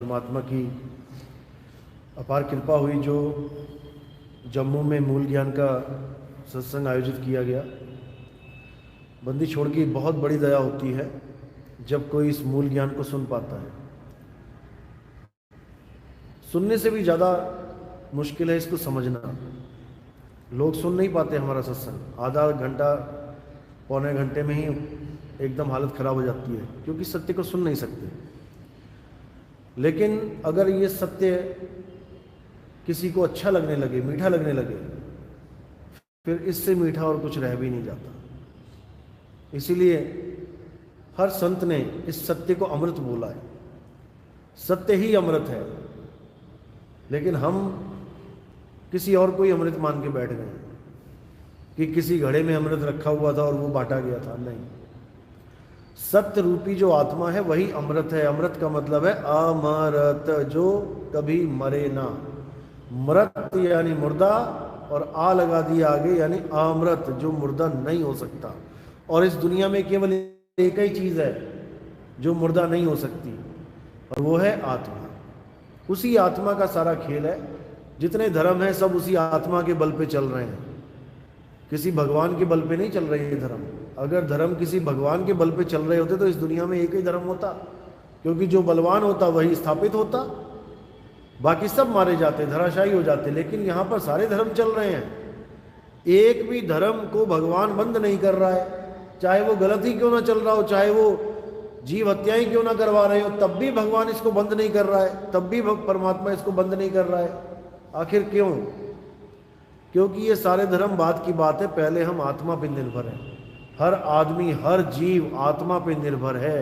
परमात्मा की अपार कृपा हुई जो जम्मू में मूल ज्ञान का सत्संग आयोजित किया गया। बंदी छोड़ की बहुत बड़ी दया होती है जब कोई इस मूल ज्ञान को सुन पाता है। सुनने से भी ज़्यादा मुश्किल है इसको समझना। लोग सुन नहीं पाते हमारा सत्संग, आधा घंटा पौने घंटे में ही एकदम हालत ख़राब हो जाती है क्योंकि सत्य को सुन नहीं सकते। लेकिन अगर ये सत्य किसी को अच्छा लगने लगे, मीठा लगने लगे, फिर इससे मीठा और कुछ रह भी नहीं जाता। इसीलिए हर संत ने इस सत्य को अमृत बोला है। सत्य ही अमृत है, लेकिन हम किसी और को ही अमृत मान के बैठ गए कि किसी घड़े में अमृत रखा हुआ था और वो बांटा गया था। नहीं, सत्य रूपी जो आत्मा है वही अमृत है। अमृत का मतलब है अमरत, जो कभी मरे ना। मृत यानी मुर्दा, और आ लगा दिया आगे यानी अमृत, जो मुर्दा नहीं हो सकता। और इस दुनिया में केवल एक ही चीज़ है जो मुर्दा नहीं हो सकती, और वो है आत्मा। उसी आत्मा का सारा खेल है। जितने धर्म हैं सब उसी आत्मा के बल पे चल रहे हैं, किसी भगवान के बल पे नहीं चल रहे ये धर्म। अगर धर्म किसी भगवान के बल पे चल रहे होते तो इस दुनिया में एक ही धर्म होता, क्योंकि जो बलवान होता वही स्थापित होता, बाकी सब मारे जाते, धराशायी हो जाते। लेकिन यहाँ पर सारे धर्म चल रहे हैं, एक भी धर्म को भगवान बंद नहीं कर रहा है। चाहे वो गलत ही क्यों ना चल रहा हो, चाहे वो जीव हत्याएं क्यों ना करवा रहे हो, तब भी भगवान इसको बंद नहीं कर रहा है, तब भी परमात्मा इसको बंद नहीं कर रहा है। आखिर क्यों? क्योंकि ये सारे धर्म बात की बात है, पहले हम आत्मा पर निर्भर हैं। हर आदमी, हर जीव आत्मा पे निर्भर है।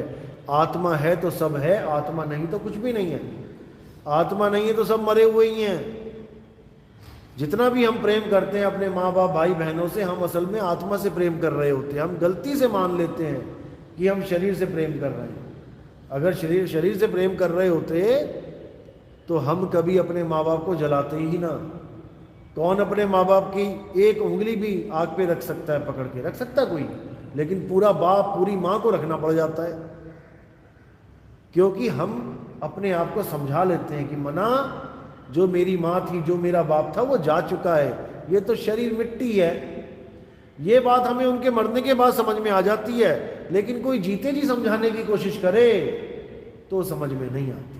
आत्मा है तो सब है, आत्मा नहीं तो कुछ भी नहीं है। आत्मा नहीं है तो सब मरे हुए ही हैं। जितना भी हम प्रेम करते हैं अपने माँ बाप भाई बहनों से, हम असल में आत्मा से प्रेम कर रहे होते हैं। हम गलती से मान लेते हैं कि हम शरीर से प्रेम कर रहे हैं। अगर शरीर से प्रेम कर रहे होते तो हम कभी अपने माँ बाप को जलाते ही ना। कौन अपने माँ बाप की एक उंगली भी आग पे रख सकता है, पकड़ के रख सकता है कोई? लेकिन पूरा बाप, पूरी माँ को रखना पड़ जाता है, क्योंकि हम अपने आप को समझा लेते हैं कि मना, जो मेरी माँ थी, जो मेरा बाप था, वो जा चुका है। ये तो शरीर मिट्टी है। ये बात हमें उनके मरने के बाद समझ में आ जाती है, लेकिन कोई जीते जी समझाने की कोशिश करे तो समझ में नहीं आती।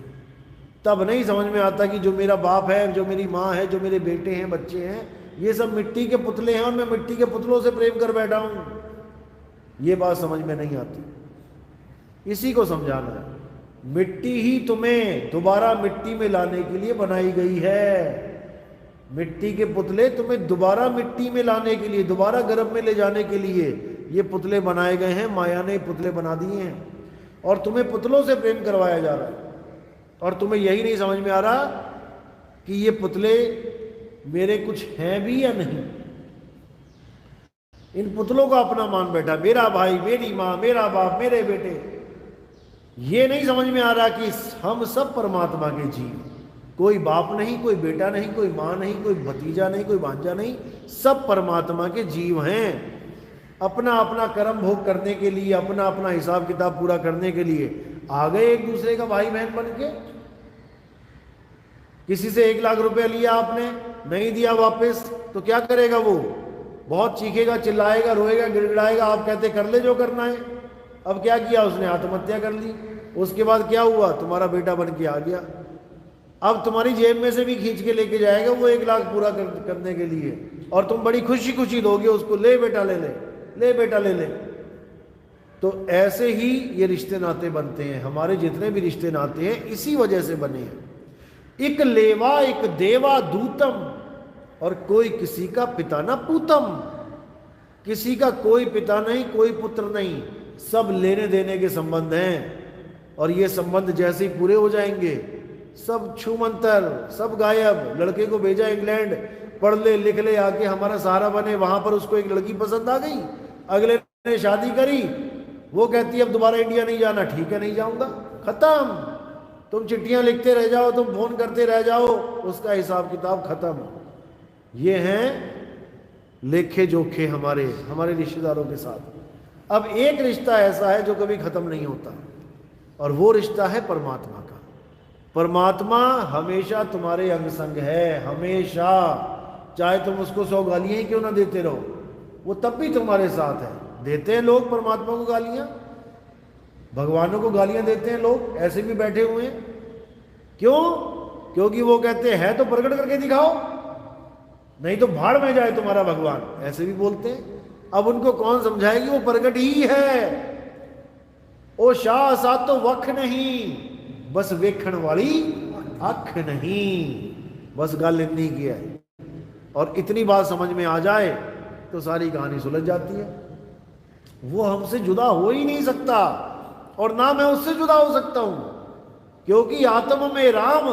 तब नहीं समझ में आता कि जो मेरा बाप है, जो मेरी माँ है, जो मेरे बेटे हैं, बच्चे हैं, ये सब मिट्टी के पुतले हैं और मैं मिट्टी के पुतलों से प्रेम कर बैठा हूं। ये बात समझ में नहीं आती। इसी को समझाना है। मिट्टी ही तुम्हें दोबारा मिट्टी में लाने के लिए बनाई गई है। मिट्टी के पुतले तुम्हें दोबारा मिट्टी में लाने के लिए, दोबारा गर्भ में ले जाने के लिए ये पुतले बनाए गए हैं। माया ने पुतले बना दिए हैं और तुम्हें पुतलों से प्रेम करवाया जा रहा है। और तुम्हें यही नहीं समझ में आ रहा कि ये पुतले मेरे कुछ हैं भी या नहीं। इन पुतलों का अपना मान बैठा, मेरा भाई, मेरी माँ, मेरा बाप, मेरे बेटे। ये नहीं समझ में आ रहा कि हम सब परमात्मा के जीव। कोई बाप नहीं, कोई बेटा नहीं, कोई माँ नहीं, कोई भतीजा नहीं, कोई भांजा नहीं, सब परमात्मा के जीव हैं। अपना अपना कर्म भोग करने के लिए, अपना अपना हिसाब किताब पूरा करने के लिए आ गए एक दूसरे का भाई बहन बन के। किसी से 1 लाख रुपया लिया आपने, नहीं दिया वापस, तो क्या करेगा वो? बहुत चीखेगा, चिल्लाएगा, रोएगा, गिड़गिड़ाएगा। आप कहते कर ले जो करना है। अब क्या किया उसने? आत्महत्या कर ली। उसके बाद क्या हुआ? तुम्हारा बेटा बन के आ गया। अब तुम्हारी जेब में से भी खींच के लेके जाएगा वो 1 लाख पूरा करने के लिए, और तुम बड़ी खुशी खुशी दोगे उसको, ले बेटा ले ले, ले बेटा ले ले। तो ऐसे ही ये रिश्ते नाते बनते हैं। हमारे जितने भी रिश्ते नाते हैं इसी वजह से बने हैं। एक लेवा एक देवा दूतम, और कोई किसी का पिता ना पूतम। किसी का कोई पिता नहीं, कोई पुत्र नहीं, सब लेने देने के संबंध हैं। और ये संबंध जैसे ही पूरे हो जाएंगे सब छूमंतर, सब गायब। लड़के को भेजा इंग्लैंड, पढ़ ले लिख ले, आके हमारा सहारा बने। वहां पर उसको एक लड़की पसंद आ गई, अगले ने शादी करी, वो कहती है अब दोबारा इंडिया नहीं जाना। ठीक है, नहीं जाऊंगा, खत्म। तुम चिट्ठियां लिखते रह जाओ, तुम फोन करते रह जाओ, उसका हिसाब किताब खत्म। ये हैं लेखे जोखे हमारे रिश्तेदारों के साथ। अब एक रिश्ता ऐसा है जो कभी खत्म नहीं होता, और वो रिश्ता है परमात्मा का। परमात्मा हमेशा तुम्हारे अंग संग है, हमेशा। चाहे तुम उसको 100 गालियां ही क्यों ना देते रहो, वो तब भी तुम्हारे साथ है। देते हैं लोग परमात्मा को गालियां, भगवानों को गालियां देते हैं लोग, ऐसे भी बैठे हुए हैं। क्यों? क्योंकि वो कहते हैं तो प्रकट करके दिखाओ, नहीं तो भाड़ में जाए तुम्हारा भगवान, ऐसे भी बोलते हैं। अब उनको कौन समझाए कि वो प्रकट ही है। ओ शाह सा तो वख नहीं, बस वेखण वाली अख नहीं। बस गल इतनी की है, और इतनी बात समझ में आ जाए तो सारी कहानी सुलझ जाती है। वो हमसे जुदा हो ही नहीं सकता, और ना मैं उससे जुदा हो सकता हूं, क्योंकि आत्म में राम,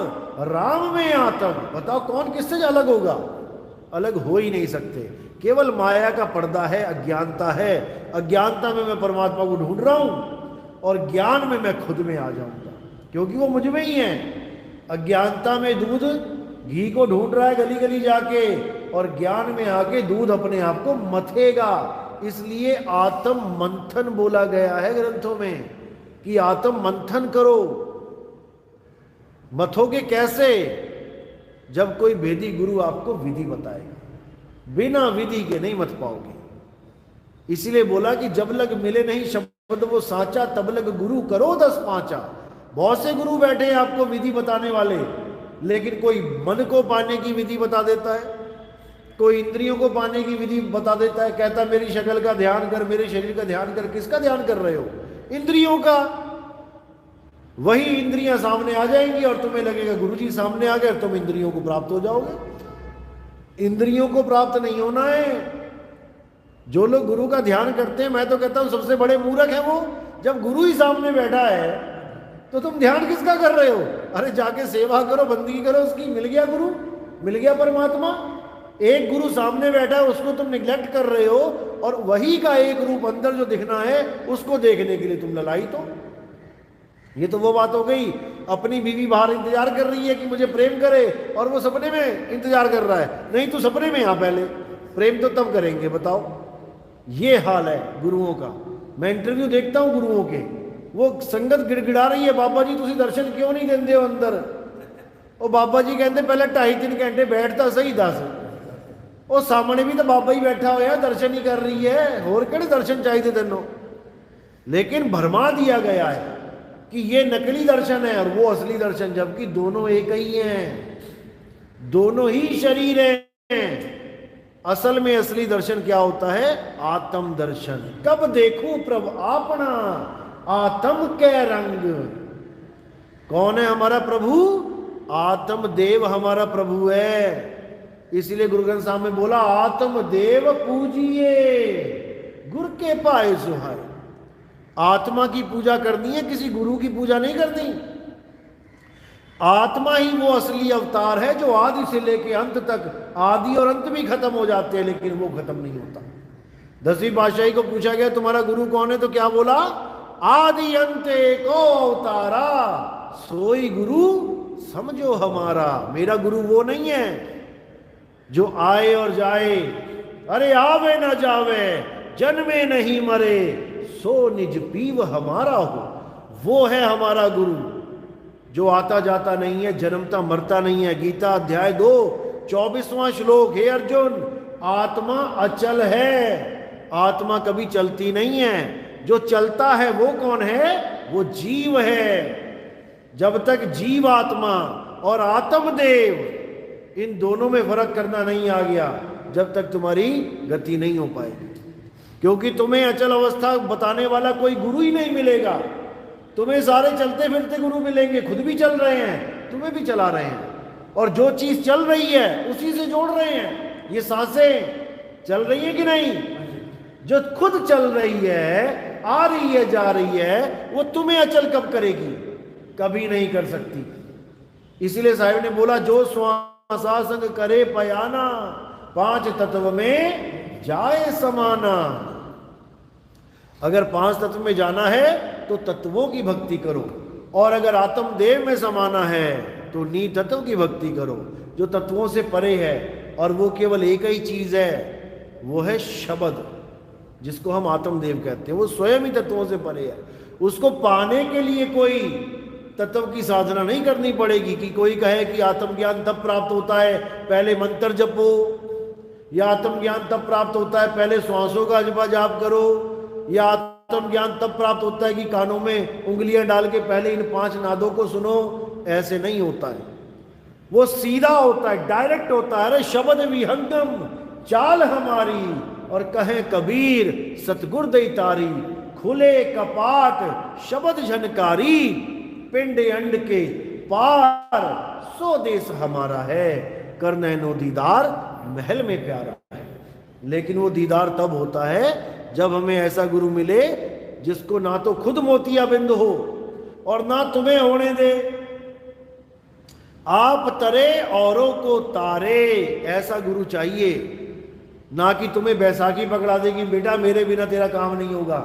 राम में आत्म। बताओ कौन किससे अलग होगा? अलग हो ही नहीं सकते। केवल माया का पर्दा है, अज्ञानता है। अज्ञानता में मैं परमात्मा को ढूंढ रहा हूं, और ज्ञान में मैं खुद में आ जाऊंगा, क्योंकि वो मुझ में ही है। अज्ञानता में दूध घी को ढूंढ रहा है गली गली जाके, और ज्ञान में आके दूध अपने आप को मथेगा। इसलिए आत्म मंथन बोला गया है ग्रंथों में, कि आत्म मंथन करो। मथोगे कैसे? जब कोई वेदी गुरु आपको विधि बताएगा। बिना विधि के नहीं मत पाओगे। इसीलिए बोला कि जब लग मिले नहीं शब्द वो साचा, तब लग गुरु करो 10 पांचा। बहुत से गुरु बैठे हैं आपको विधि बताने वाले, लेकिन कोई मन को पाने की विधि बता देता है, कोई इंद्रियों को पाने की विधि बता देता है। कहता मेरी शक्ल का ध्यान कर, मेरे शरीर का ध्यान कर। किसका ध्यान कर रहे हो? इंद्रियों का। वही इंद्रियां सामने आ जाएंगी और तुम्हें लगेगा गुरुजी सामने आ गए, और तुम इंद्रियों को प्राप्त हो जाओगे। इंद्रियों को प्राप्त नहीं होना है। जो लोग गुरु का ध्यान करते हैं, मैं तो कहता हूं सबसे बड़े मूर्ख है वो। जब गुरु ही सामने बैठा है तो तुम ध्यान किसका कर रहे हो? अरे जाके सेवा करो, बंदगी करो उसकी। मिल गया गुरु, मिल गया परमात्मा। एक गुरु सामने बैठा है, उसको तुम निग्लेक्ट कर रहे हो, और वही का एक रूप अंदर जो दिखना है उसको देखने के लिए तुम ललायित हो। ये तो वो बात हो गई, अपनी बीवी बाहर इंतजार कर रही है कि मुझे प्रेम करे, और वो सपने में इंतजार कर रहा है। नहीं, तू सपने में आ पहले, प्रेम तो तब करेंगे। बताओ, ये हाल है गुरुओं का। मैं इंटरव्यू देखता हूं गुरुओं के, वो संगत गिड़गिड़ा रही है, बाबा जी तुसी दर्शन क्यों नहीं देंदे हो अंदर? ਉਹ ਬਾਬਾ ਜੀ ਕਹਿੰਦੇ ਪਹਿਲਾਂ 2.5-3 ਘੰਟੇ ਬੈਠ ਤਾਂ ਸਹੀ ਦੱਸ। ਉਹ ਸਾਹਮਣੇ ਵੀ ਤਾਂ ਬਾਬਾ ਹੀ ਬੈਠਾ ਹੋਇਆ, दर्शन ही कर रही है, और ਕਿਹੜੇ दर्शन चाहिए तेनों? लेकिन भरमा दिया गया है कि ये नकली दर्शन है और वो असली दर्शन, जबकि दोनों एक ही हैं, दोनों ही शरीर हैं। असल में असली दर्शन क्या होता है? आत्म दर्शन। कब देखूं प्रभु आपना, आत्म के रंग। कौन है हमारा प्रभु? आत्म देव हमारा प्रभु है। इसलिए गुरु ग्रंथ साहब में बोला, आत्म देव पूजिए गुरु के पाए सुहाए। आत्मा की पूजा करनी है, किसी गुरु की पूजा नहीं करनी। आत्मा ही वो असली अवतार है जो आदि से लेके अंत तक, आदि और अंत भी खत्म हो जाते हैं लेकिन वो खत्म नहीं होता। 10वीं पातशाही को पूछा गया तुम्हारा गुरु कौन है, तो क्या बोला? आदि अंत एको अवतारा, सोई गुरु समझो हमारा। मेरा गुरु वो नहीं है जो आए और जाए, अरे आवे ना जावे, जन्मे नहीं मरे, सो निज पीव हमारा हो। वो है हमारा गुरु जो आता जाता नहीं है, जन्मता मरता नहीं है। गीता अध्याय 2 24वां श्लोक, हे अर्जुन, आत्मा अचल है, आत्मा कभी चलती नहीं है। जो चलता है वो कौन है? वो जीव है। जब तक जीव आत्मा और आत्मदेव, इन दोनों में फर्क करना नहीं आ गया, जब तक तुम्हारी गति नहीं हो पाएगी। क्योंकि तुम्हें अचल अवस्था बताने वाला कोई गुरु ही नहीं मिलेगा। तुम्हें सारे चलते फिरते गुरु मिलेंगे, खुद भी चल रहे हैं, तुम्हें भी चला रहे हैं, और जो चीज चल रही है उसी से जोड़ रहे हैं। ये सांसें चल रही है कि नहीं? जो खुद चल रही है, आ रही है, जा रही है, वो तुम्हें अचल कब करेगी? कभी नहीं कर सकती। इसीलिए साहिब ने बोला, जो श्वासासंग करे पयाना, 5 तत्व में जाए समाना। अगर 5 तत्व में जाना है तो तत्वों की भक्ति करो, और अगर आत्मदेव में समाना है तो नी तत्व की भक्ति करो, जो तत्वों से परे है। और वो केवल एक ही चीज है, वो है शब्द, जिसको हम आत्मदेव कहते हैं। वो स्वयं ही तत्वों से परे है। उसको पाने के लिए कोई तत्व की साधना नहीं करनी पड़ेगी कि कोई कहे कि आत्मज्ञान तब प्राप्त होता है पहले मंत्र जपो, या आत्मज्ञान तब प्राप्त होता है पहले श्वासों का जपा जाप करो, या आत्मज्ञान तब प्राप्त होता है कि कानों में उंगलियां डाल के पहले इन 5 नादों को सुनो। ऐसे नहीं होता है, वो सीधा होता है, डायरेक्ट होता है। अरे शब्द विहंगम चाल हमारी, और कहे कबीर सतगुर दई तारी, खुले कपाट शब्द झनकारी, पिंड अंड के पार सो देश हमारा है, कर नैनो दीदार महल में प्यारा है। लेकिन वो दीदार तब होता है जब हमें ऐसा गुरु मिले जिसको ना तो खुद मोतियाबिंद हो और ना तुम्हें होने दे, आप तरे औरों को तारे। ऐसा गुरु चाहिए, ना कि तुम्हें बैसाखी पकड़ा दे कि बेटा मेरे बिना तेरा काम नहीं होगा।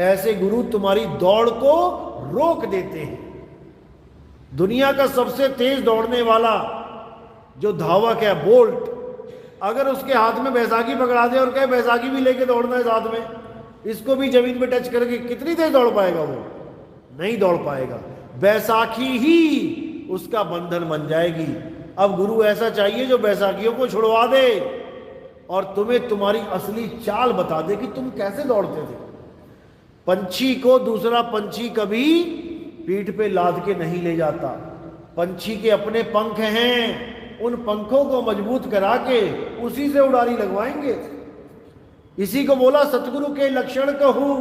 ऐसे गुरु तुम्हारी दौड़ को रोक देते हैं। दुनिया का सबसे तेज दौड़ने वाला जो धावक है, बोल्ट, अगर उसके हाथ में बैसाखी पकड़ा दे और कहे बैसाखी भी लेके दौड़ना है साथ में, इसको भी जमीन पे टच करके कितनी देर दौड़ पाएगा? वो नहीं दौड़ पाएगा। बैसाखी ही उसका बंधन बन जाएगी। अब गुरु ऐसा चाहिए जो बैसाखियों को छुड़वा दे और तुम्हें तुम्हारी असली चाल बता दे कि तुम कैसे दौड़ते थे। पंछी को दूसरा पंछी कभी पीठ पे लाद के नहीं ले जाता। पंछी के अपने पंख हैं, उन पंखों को मजबूत करा के उसी से उड़ारी लगवाएंगे। इसी को बोला सतगुरु के लक्षण कहूं,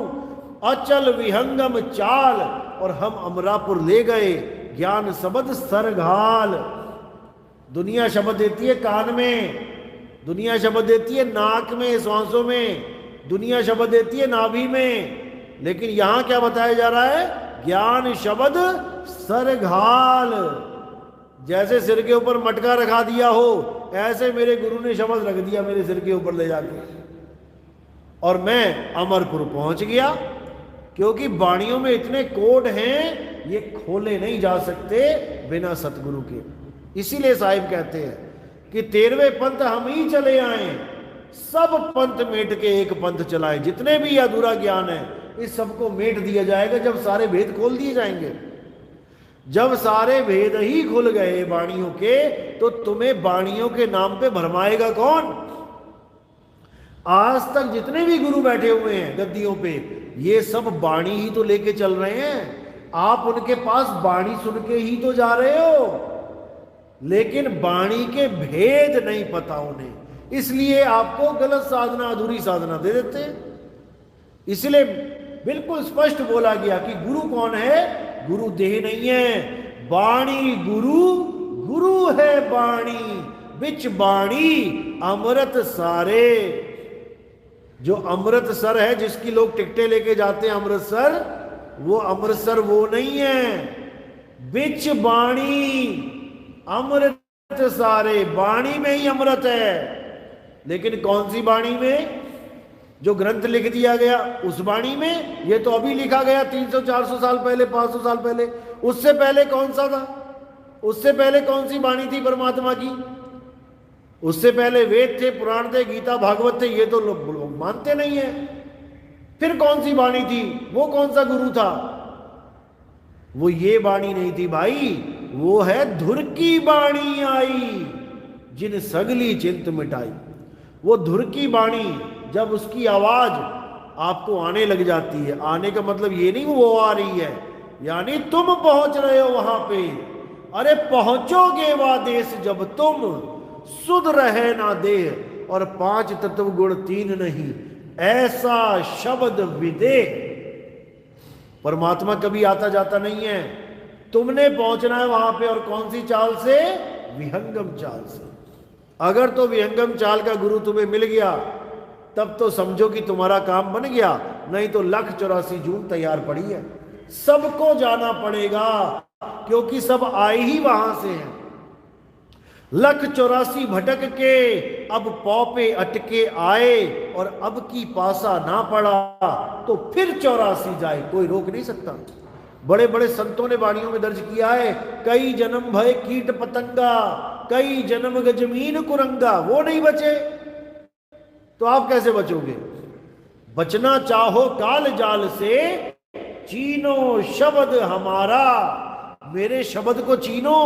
अचल विहंगम चाल, और हम अमरापुर ले गए ज्ञान शब्द सरघाल। दुनिया शब्द देती है कान में, दुनिया शब्द देती है नाक में, श्वासों में, दुनिया शब्द देती है नाभि में, लेकिन यहां क्या बताया जा रहा है? ज्ञान शब्द सरघाल। जैसे सिर के ऊपर मटका रखा दिया हो, ऐसे मेरे गुरु ने शब्द रख दिया मेरे सिर के ऊपर ले जाके, और मैं अमरपुर पहुंच गया। क्योंकि वाणियों में इतने कोड हैं, ये खोले नहीं जा सकते बिना सतगुरु के। इसीलिए साहिब कहते हैं कि 13वें पंथ हम ही चले आए, सब पंथ मेट के एक पंथ चलाए। जितने भी अधूरा ज्ञान है इस सबको मेट दिया जाएगा जब सारे भेद खोल दिए जाएंगे। जब सारे भेद ही खुल गए वाणियों के, तो तुम्हें वाणियों के नाम पे भरमाएगा कौन? आज तक जितने भी गुरु बैठे हुए हैं गद्दियों पे, ये सब वाणी ही तो लेके चल रहे हैं। आप उनके पास वाणी सुन के ही तो जा रहे हो, लेकिन वाणी के भेद नहीं पता उन्हें, इसलिए आपको गलत साधना, अधूरी साधना दे देते हैं। इसलिए बिल्कुल स्पष्ट बोला गया कि गुरु कौन है? गुरु देह नहीं है, वाणी गुरु, गुरु है वाणी, बिच वाणी अमृत सारे। जो अमृतसर है, जिसकी लोग टिकटें लेके जाते हैं अमृतसर, वो अमृतसर वो नहीं है। बिच वाणी अमृत सारे, वाणी में ही अमृत है। लेकिन कौन सी वाणी में? जो ग्रंथ लिख दिया गया उस वाणी में? ये तो अभी लिखा गया 300-400 साल पहले, 500 साल पहले। उससे पहले कौन सा था? उससे पहले कौन सी वाणी थी परमात्मा की? उससे पहले वेद थे, पुराण थे, गीता भागवत थे, ये तो लोग मानते नहीं है। फिर कौन सी वाणी थी? वो कौन सा गुरु था? वो ये वाणी नहीं थी भाई, वो है धुर की वाणी आई, जिन सगली चिंत मिटाई। वो धुर की वाणी, जब उसकी आवाज आपको आने लग जाती है, आने का मतलब ये नहीं वो आ रही है, यानी तुम पहुंच रहे हो वहां पे। अरे पहुंचोगे वह देश जब तुम सुध रहे ना देह, और 5 तत्व गुण 3 नहीं, ऐसा शब्द विदेह। परमात्मा कभी आता जाता नहीं है, तुमने पहुंचना है वहां पे। और कौन सी चाल से? विहंगम चाल से। अगर तो विहंगम चाल का गुरु तुम्हें मिल गया तब तो समझो कि तुम्हारा काम बन गया, नहीं तो 1,84 जून तैयार पड़ी है। सबको जाना पड़ेगा, क्योंकि सब आए ही वहां से हैं। 1,84 भटक के अब पौ पे अटके आए, और अब की पासा ना पड़ा तो फिर 84 जाए, कोई रोक नहीं सकता। बड़े बड़े संतों ने वाणियों में दर्ज किया है, कई जन्म भय कीट पतंगा, कई जन्म गजमीन कुरंगा। वो नहीं बचे तो आप कैसे बचोगे? बचना चाहो काल जाल से, चीनो शब्द हमारा, मेरे शब्द को चीनो,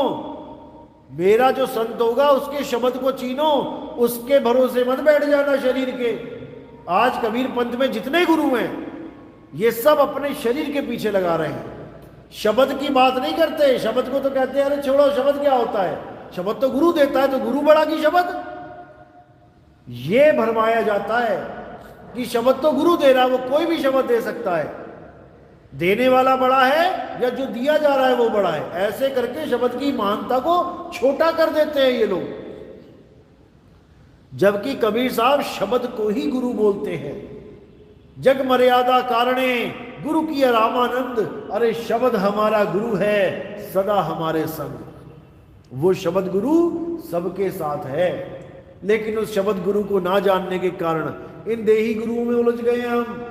मेरा जो संत होगा उसके शब्द को चीनो, उसके भरोसे मत बैठ जाना शरीर के। आज कबीर पंथ में जितने गुरु हैं ये सब अपने शरीर के पीछे लगा रहे हैं, शब्द की बात नहीं करते। शब्द को तो कहते हैं अरे छोड़ो, शब्द क्या होता है, शब्द तो गुरु देता है, तो गुरु बड़ा की शब्द। ये भरमाया जाता है कि शब्द तो गुरु दे रहा है, वो कोई भी शब्द दे सकता है, देने वाला बड़ा है या जो दिया जा रहा है वो बड़ा है। ऐसे करके शब्द की महानता को छोटा कर देते हैं ये लोग, जबकि कबीर साहब शब्द को ही गुरु बोलते हैं। जग मर्यादा कारणे गुरु की रामानंद, अरे शब्द हमारा गुरु है सदा हमारे संग। वो शब्द गुरु सबके साथ है, लेकिन उस शब्द गुरु को ना जानने के कारण इन देही गुरुओं में उलझ गए हम।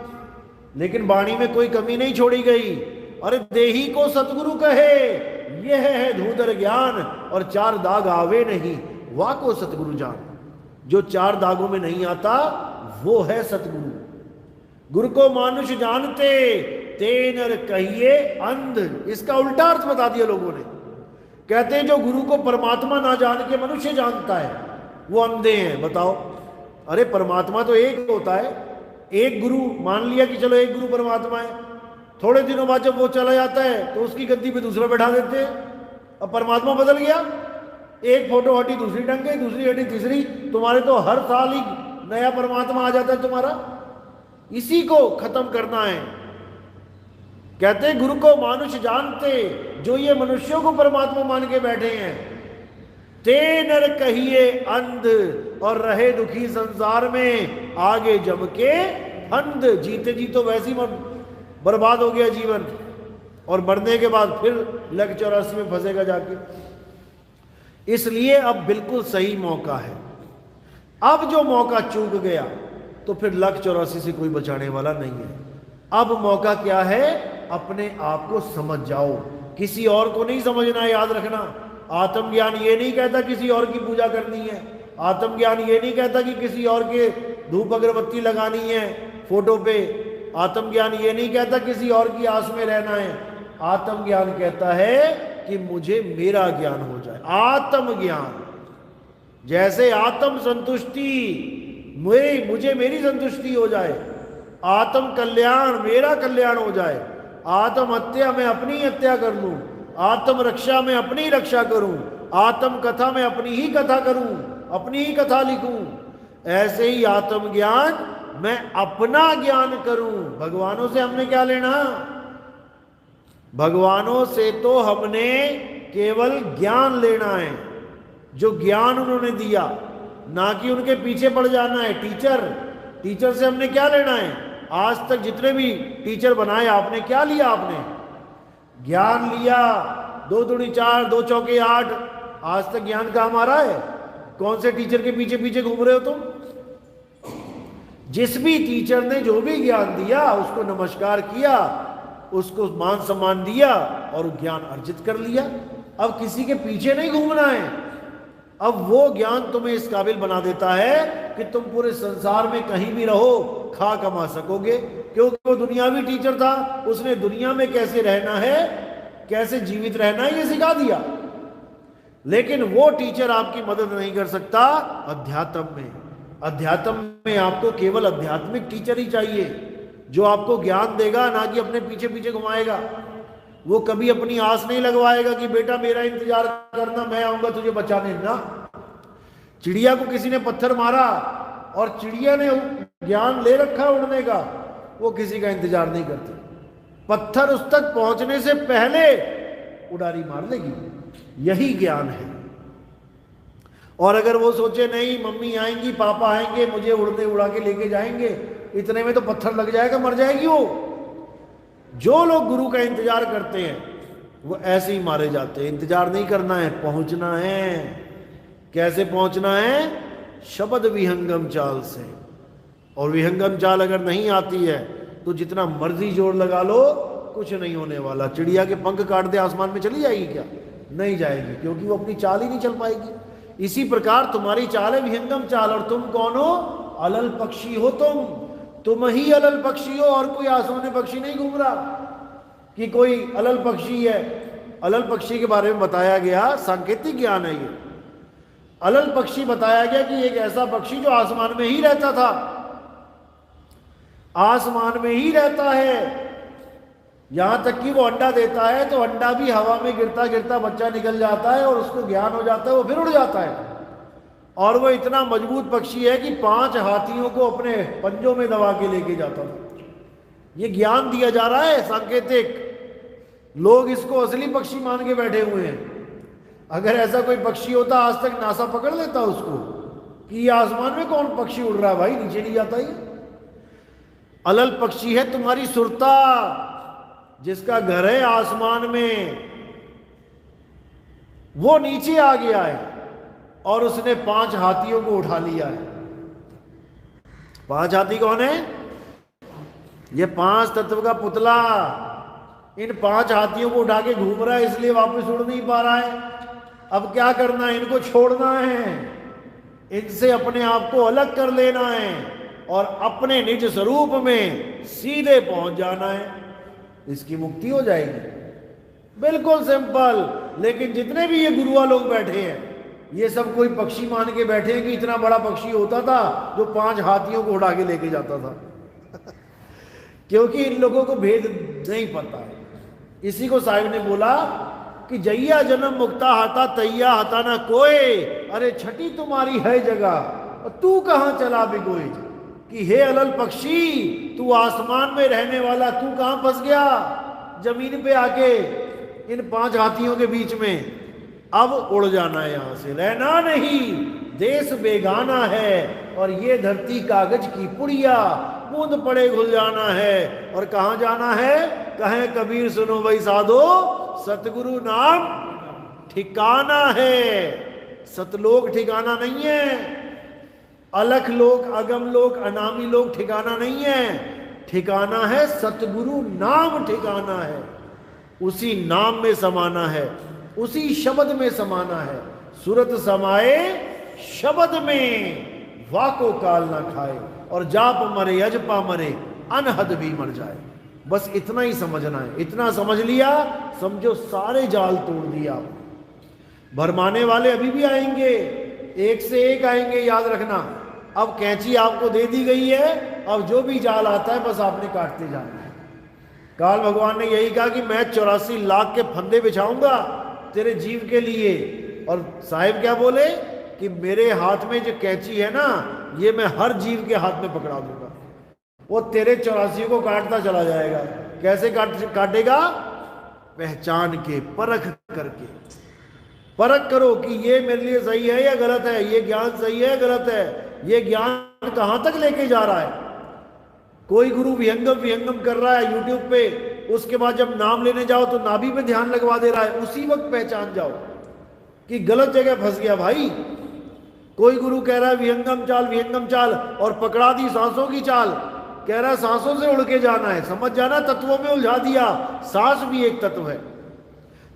लेकिन वाणी में कोई कमी नहीं छोड़ी गई। अरे देही को सतगुरु कहे, यह है धूधर ज्ञान, और चार दाग आवे नहीं वाह को सतगुरु जान। जो चार दागों में नहीं आता वो है सतगुरु। गुरु को मानुष जानते ते नर कहिए अंध, इसका उल्टा अर्थ बता दिया लोगों ने। कहते हैं जो गुरु को परमात्मा ना जान के मनुष्य जानता है वो अंधे हैं। बताओ, अरे परमात्मा तो एक होता है, एक गुरु मान लिया कि चलो एक गुरु परमात्मा है, थोड़े दिनों बाद जब वो चला जाता है तो उसकी गद्दी पे दूसरा बैठा देते हैं। अब परमात्मा बदल गया, एक फोटो हटी दूसरी टंग गई, दूसरी हटी तीसरी, तुम्हारे तो हर साल ही नया परमात्मा आ जाता है तुम्हारा। इसी को खत्म करना है। कहते हैं गुरु को मानुष जानते, जो ये मनुष्यों को परमात्मा मान के बैठे हैं, ते नर कहिए अंध, और रहे दुखी संसार में आगे जम के अंध। जीते जी तो वैसे ही बर्बाद हो गया जीवन, और मरने के बाद फिर लक 84 में फंसेगा जाके। इसलिए अब बिल्कुल सही मौका है। अब जो मौका चूक गया तो फिर लक 84 से कोई बचाने वाला नहीं है। अब मौका क्या है, अपने आप को समझ जाओ, किसी और को नहीं समझना। याद रखना, आत्मज्ञान ये नहीं कहता किसी और की पूजा करनी है, आत्मज्ञान ये नहीं कहता कि किसी और के धूप अगरबत्ती लगानी है फोटो पे, आत्मज्ञान ये नहीं कहता किसी और की आस में रहना है। आत्मज्ञान कहता है कि मुझे मेरा ज्ञान हो जाए। आत्मज्ञान, जैसे आत्म संतुष्टि, मुझे मेरी संतुष्टि हो जाए, आत्म कल्याण मेरा कल्याण हो जाए, आत्म हत्या मैं अपनी हत्या कर लूं, आत्म रक्षा में अपनी रक्षा करूं, आत्म कथा में अपनी ही कथा करूं, अपनी ही कथा लिखूं। ऐसे ही आत्मज्ञान मैं अपना ज्ञान करूं। भगवानों से हमने क्या लेना, भगवानों से तो हमने केवल ज्ञान लेना है, जो ज्ञान उन्होंने दिया, ना कि उनके पीछे पड़ जाना है। टीचर से हमने क्या लेना है, आज तक जितने भी टीचर बनाए आपने क्या लिया, आपने ज्ञान लिया। 2 दूनी 4, 2 चौके 8, आज तक ज्ञान का हमारा है। कौन से टीचर के पीछे पीछे घूम रहे हो तुम? जिस भी टीचर ने जो भी ज्ञान दिया उसको नमस्कार किया, उसको मान सम्मान दिया और ज्ञान अर्जित कर लिया। अब किसी के पीछे नहीं घूमना है। अब वो ज्ञान तुम्हें इस काबिल बना देता है कि तुम पूरे संसार में कहीं भी रहो खा कमा सकोगे, क्योंकि वो दुनियावी टीचर था, उसने दुनिया में कैसे रहना है, कैसे जीवित रहना है ये सिखा दिया। लेकिन वो टीचर आपकी मदद नहीं कर सकता अध्यात्म में। अध्यात्म में आपको केवल आध्यात्मिक टीचर ही चाहिए, जो आपको ज्ञान देगा, ना कि अपने पीछे पीछे घुमाएगा। वो कभी अपनी आस नहीं लगवाएगा कि बेटा मेरा इंतजार करना, मैं आऊंगा तुझे बचाने ना। चिड़िया को किसी ने पत्थर मारा और चिड़िया ने ज्ञान ले रखा उड़ने का, वो किसी का इंतजार नहीं करती। पत्थर उस तक पहुंचने से पहले उड़ारी मार लेगी, यही ज्ञान है। और अगर वो सोचे नहीं मम्मी आएंगी पापा आएंगे मुझे उड़ने उड़ा के लेके जाएंगे, इतने में तो पत्थर लग जाएगा, मर जाएगी वो। जो लोग गुरु का इंतजार करते हैं वो ऐसे ही मारे जाते हैं। इंतजार नहीं करना है, पहुंचना है। कैसे पहुंचना है? शब्द विहंगम चाल से। और विहंगम चाल अगर नहीं आती है तो जितना मर्जी जोर लगा लो कुछ नहीं होने वाला। चिड़िया के पंख काट दे आसमान में चली जाएगी क्या? नहीं जाएगी, क्योंकि वो अपनी चाल ही नहीं चल पाएगी। इसी प्रकार तुम्हारी चाल है विहंगम चाल, और तुम कौन हो? अलल पक्षी हो। तुम ही अलल पक्षी हो, और कोई आसमानी पक्षी नहीं घूम रहा कि कोई अलल पक्षी है। अलल पक्षी के बारे में बताया गया, सांकेतिक ज्ञान है ये। अलल पक्षी बताया गया कि एक ऐसा पक्षी जो आसमान में ही रहता था, आसमान में ही रहता है, यहां तक कि वो अंडा देता है तो अंडा भी हवा में गिरता गिरता बच्चा निकल जाता है और उसको ज्ञान हो जाता है, वो फिर उड़ जाता है। और वो इतना मजबूत पक्षी है कि 5 हाथियों को अपने पंजों में दबा के लेके जाता था। ये ज्ञान दिया जा रहा है सांकेतिक। लोग इसको असली पक्षी मान के बैठे हुए हैं। अगर ऐसा कोई पक्षी होता आज तक नासा पकड़ लेता उसको कि ये आसमान में कौन पक्षी उड़ रहा है, भाई नीचे नहीं जाता ये। अलल पक्षी है तुम्हारी सुरता, जिसका घर है आसमान में, वो नीचे आ गया है और उसने 5 हाथियों को उठा लिया है। 5 हाथी कौन है? ये 5 तत्व का पुतला इन 5 हाथियों को उठा के घूम रहा है, इसलिए वापस उड़ नहीं पा रहा है। अब क्या करना है? इनको छोड़ना है, इनसे अपने आप को अलग कर लेना है और अपने निज स्वरूप में सीधे पहुंच जाना है, इसकी मुक्ति हो जाएगी। बिल्कुल सिंपल। लेकिन जितने भी ये गुरुआ लोग बैठे हैं, ये सब कोई पक्षी मान के बैठे हैं कि इतना बड़ा पक्षी होता था जो 5 हाथियों को उड़ा के लेके जाता था क्योंकि इन लोगों को भेद नहीं पता है। इसी को साहिब ने बोला कि जैया जन्म मुक्ता हाथा तैया हाथा ना कोई, अरे छठी तुम्हारी है जगह तू कहां चला बिगोई। कि हे अलल पक्षी, तू आसमान में रहने वाला, तू कहां फंस गया जमीन पे आके इन 5 हाथियों के बीच में। अब उड़ जाना है, यहां से रहना नहीं, देश बेगाना है और ये धरती कागज की पुड़िया, बूंद पड़े घुल जाना है। और कहां जाना है? कहे कबीर सुनो भाई साधो, सतगुरु नाम ठिकाना है। सतलोक ठिकाना नहीं है, अलख लोक, अगम लोक, अनामी लोक ठिकाना नहीं है। ठिकाना है सतगुरु नाम ठिकाना है। उसी नाम में समाना है, उसी शब्द में समाना है। सूरत समाए शब्द में, वाको काल ना खाए और जाप मरे अजपा मरे, अनहद भी मर जाए। बस इतना ही समझना है। इतना समझ लिया, समझो सारे जाल तोड़ दिया। भरमाने वाले अभी भी आएंगे, एक से एक आएंगे, याद रखना। अब कैंची आपको दे दी गई है, अब जो भी जाल आता है बस आपने काटते जाना है। काल भगवान ने यही कहा कि मैं 84 लाख के फंदे बिछाऊंगा तेरे जीव के लिए। और साहिब क्या बोले कि मेरे हाथ में जो कैंची है ना, ये मैं हर जीव के हाथ में पकड़ा दूंगा, वो तेरे 84 को काटता चला जाएगा। कैसे काटेगा? पहचान के, परख करके। परख करो कि ये मेरे लिए सही है या गलत है, ये ज्ञान सही है या गलत है, ये ज्ञान कहां तक लेके जा रहा है। कोई गुरु विहंगम कर रहा है यूट्यूब पे, उसके बाद जब नाम लेने जाओ तो नाभि पे ध्यान लगवा दे रहा है, उसी वक्त पहचान जाओ कि गलत जगह फंस गया भाई। कोई गुरु कह रहा है विहंगम चाल और पकड़ा दी सांसों की चाल, कह रहा है सांसों से उड़ के जाना है। समझ जाना, तत्वों में उलझा दिया। सांस भी एक तत्व है।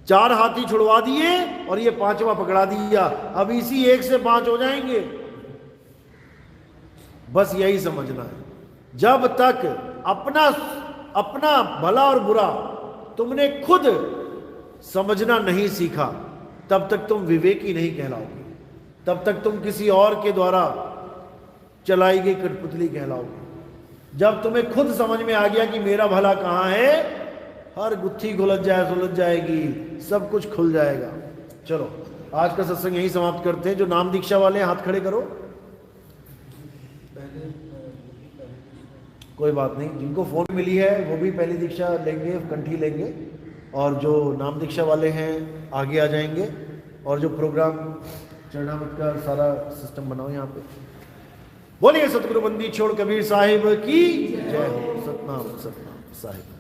4 हाथी छुड़वा दिए और ये 5वां पकड़ा दिया, अब इसी 1 से 5 हो जाएंगे। बस यही समझना है। जब तक अपना भला और बुरा तुमने खुद समझना नहीं सीखा, तब तक तुम विवेकी नहीं कहलाओगे। तब तक तुम किसी और के द्वारा चलाई गई कठपुतली कहलाओगे। जब तुम्हें खुद समझ में आ गया कि मेरा भला कहाँ है, हर गुत्थी सुलझ जाएगी, सब कुछ खुल जाएगा। चलो आज का सत्संग यही समाप्त करते हैं। जो नाम दीक्षा वाले हैं हाथ खड़े करो। कोई बात नहीं, जिनको फोन मिली है वो भी पहली दीक्षा लेंगे, कंठी लेंगे, और जो नाम दीक्षा वाले हैं आगे आ जाएंगे। और जो प्रोग्राम चरणामृत का सारा सिस्टम बनाओ यहाँ पे। बोलिए सतगुरु बंदी छोड़ कबीर साहिब की जय हो। सतनाम साहिब।